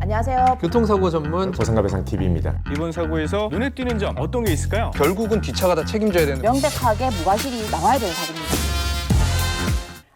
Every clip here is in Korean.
안녕하세요. 교통사고 전문 보상가배상TV입니다. 이번 사고에서 눈에 띄는 점 어떤 게 있을까요? 결국은 뒷차가 다 책임져야 되는 명백하게 무과실이 나와야 되는 사고입니다.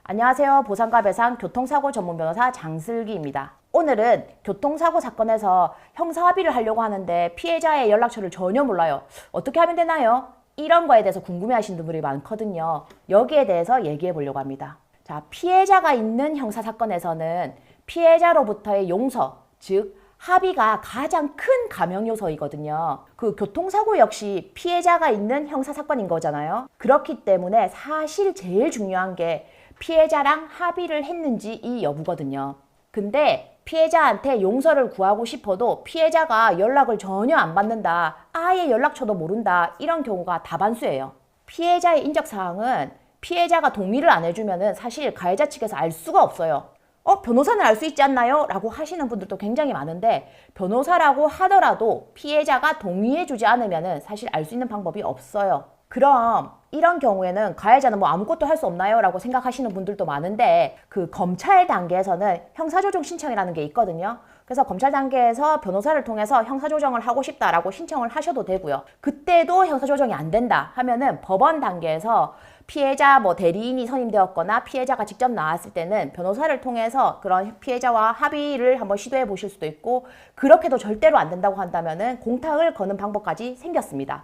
안녕하세요. 보상가 배상 교통사고 전문 변호사 장슬기입니다. 오늘은 교통사고 사건에서 형사합의를 하려고 하는데 피해자의 연락처를 전혀 몰라요. 어떻게 하면 되나요? 이런 거에 대해서 궁금해하시는 분들이 많거든요. 여기에 대해서 얘기해 보려고 합니다. 자, 피해자가 있는 형사사건에서는 피해자로부터의 용서, 즉 합의가 가장 큰 감형 요소이거든요. 그 교통사고 역시 피해자가 있는 형사사건인 거잖아요. 그렇기 때문에 사실 제일 중요한 게 피해자랑 합의를 했는지 이 여부거든요. 근데 피해자한테 용서를 구하고 싶어도 피해자가 연락을 전혀 안 받는다, 아예 연락처도 모른다, 이런 경우가 다반수예요. 피해자의 인적사항은 피해자가 동의를 안 해주면 사실 가해자 측에서 알 수가 없어요. 변호사는 알 수 있지 않나요? 라고 하시는 분들도 굉장히 많은데, 변호사라고 하더라도 피해자가 동의해주지 않으면 사실 알 수 있는 방법이 없어요. 그럼 이런 경우에는 가해자는 뭐 아무것도 할 수 없나요? 라고 생각하시는 분들도 많은데, 그 검찰 단계에서는 형사조정 신청이라는 게 있거든요. 그래서 검찰 단계에서 변호사를 통해서 형사조정을 하고 싶다라고 신청을 하셔도 되고요. 그때도 형사조정이 안 된다 하면은 법원 단계에서 피해자 대리인이 선임되었거나 피해자가 직접 나왔을 때는 변호사를 통해서 그런 피해자와 합의를 한번 시도해 보실 수도 있고, 그렇게도 절대로 안 된다고 한다면은 공탁을 거는 방법까지 생겼습니다.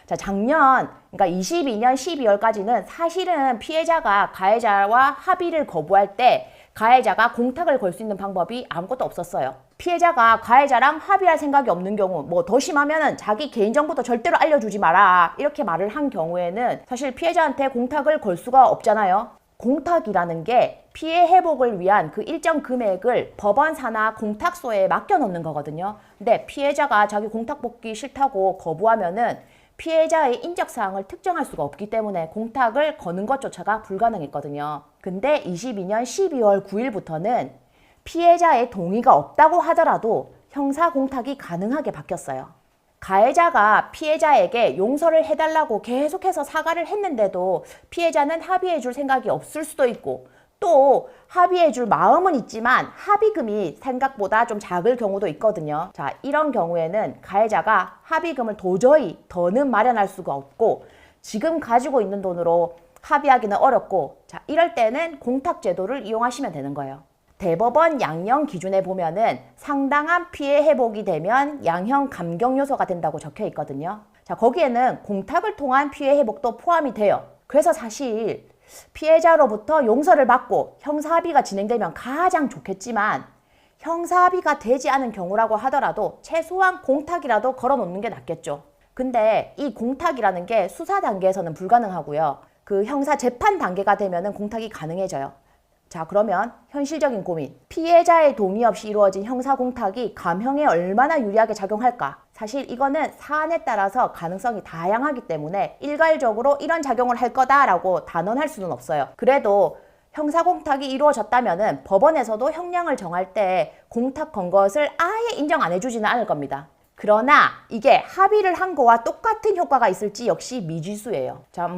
자, 작년, 그러니까 22년 12월까지는 사실은 피해자가 가해자와 합의를 거부할 때 가해자가 공탁을 걸 수 있는 방법이 아무것도 없었어요. 피해자가 가해자랑 합의할 생각이 없는 경우, 더 심하면은 자기 개인정보도 절대로 알려주지 마라, 이렇게 말을 한 경우에는 사실 피해자한테 공탁을 걸 수가 없잖아요. 공탁이라는 게 피해 회복을 위한 그 일정 금액을 법원 산하 공탁소에 맡겨놓는 거거든요. 근데 피해자가 자기 공탁 받기 싫다고 거부하면은 피해자의 인적사항을 특정할 수가 없기 때문에 공탁을 거는 것조차가 불가능했거든요. 근데 22년 12월 9일부터는 피해자의 동의가 없다고 하더라도 형사공탁이 가능하게 바뀌었어요. 가해자가 피해자에게 용서를 해달라고 계속해서 사과를 했는데도 피해자는 합의해줄 생각이 없을 수도 있고, 또 합의해줄 마음은 있지만 합의금이 생각보다 좀 작을 경우도 있거든요. 자, 이런 경우에는 가해자가 합의금을 도저히 더는 마련할 수가 없고 지금 가지고 있는 돈으로 합의하기는 어렵고, 자, 이럴 때는 공탁제도를 이용하시면 되는 거예요. 대법원 양형 기준에 보면은 상당한 피해 회복이 되면 양형 감경 요소가 된다고 적혀 있거든요. 자, 거기에는 공탁을 통한 피해 회복도 포함이 돼요. 그래서 사실 피해자로부터 용서를 받고 형사합의가 진행되면 가장 좋겠지만, 형사합의가 되지 않은 경우라고 하더라도 최소한 공탁이라도 걸어놓는 게 낫겠죠. 근데 이 공탁이라는 게 수사 단계에서는 불가능하고요. 그 형사 재판 단계가 되면은 공탁이 가능해져요. 자, 그러면 현실적인 고민. 피해자의 동의 없이 이루어진 형사공탁이 감형에 얼마나 유리하게 작용할까? 사실 이거는 사안에 따라서 가능성이 다양하기 때문에 일괄적으로 이런 작용을 할 거다라고 단언할 수는 없어요. 그래도 형사공탁이 이루어졌다면은 법원에서도 형량을 정할 때 공탁 건 것을 아예 인정 안 해주지는 않을 겁니다. 그러나 이게 합의를 한 거와 똑같은 효과가 있을지 역시 미지수예요. 자,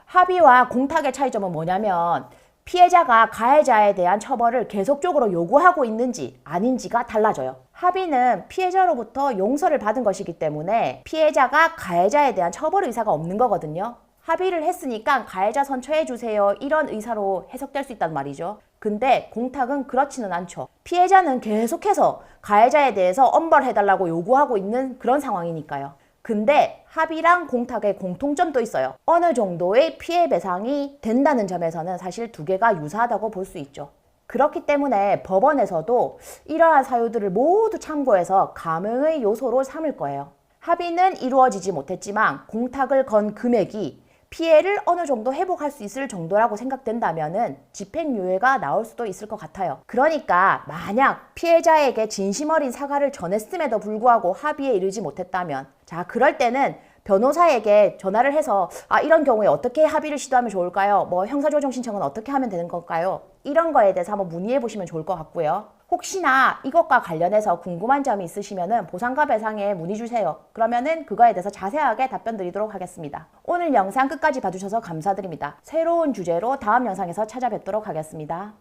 합의와 공탁의 차이점은 뭐냐면, 피해자가 가해자에 대한 처벌을 계속적으로 요구하고 있는지 아닌지가 달라져요. 합의는 피해자로부터 용서를 받은 것이기 때문에 피해자가 가해자에 대한 처벌 의사가 없는 거거든요. 합의를 했으니까 가해자 선처해주세요, 이런 의사로 해석될 수 있단 말이죠. 근데 공탁은 그렇지는 않죠. 피해자는 계속해서 가해자에 대해서 엄벌해달라고 요구하고 있는 그런 상황이니까요. 근데 합의랑 공탁의 공통점도 있어요. 어느 정도의 피해 배상이 된다는 점에서는 사실 두 개가 유사하다고 볼 수 있죠. 그렇기 때문에 법원에서도 이러한 사유들을 모두 참고해서 감형의 요소로 삼을 거예요. 합의는 이루어지지 못했지만 공탁을 건 금액이 피해를 어느 정도 회복할 수 있을 정도라고 생각된다면은 집행유예가 나올 수도 있을 것 같아요. 그러니까 만약 피해자에게 진심 어린 사과를 전했음에도 불구하고 합의에 이르지 못했다면, 자, 그럴 때는 변호사에게 전화를 해서 이런 경우에 어떻게 합의를 시도하면 좋을까요? 형사조정 신청은 어떻게 하면 되는 걸까요? 이런 거에 대해서 한번 문의해 보시면 좋을 것 같고요. 혹시나 이것과 관련해서 궁금한 점이 있으시면은 보상가 배상에 문의 주세요. 그러면은 그거에 대해서 자세하게 답변 드리도록 하겠습니다. 오늘 영상 끝까지 봐주셔서 감사드립니다. 새로운 주제로 다음 영상에서 찾아뵙도록 하겠습니다.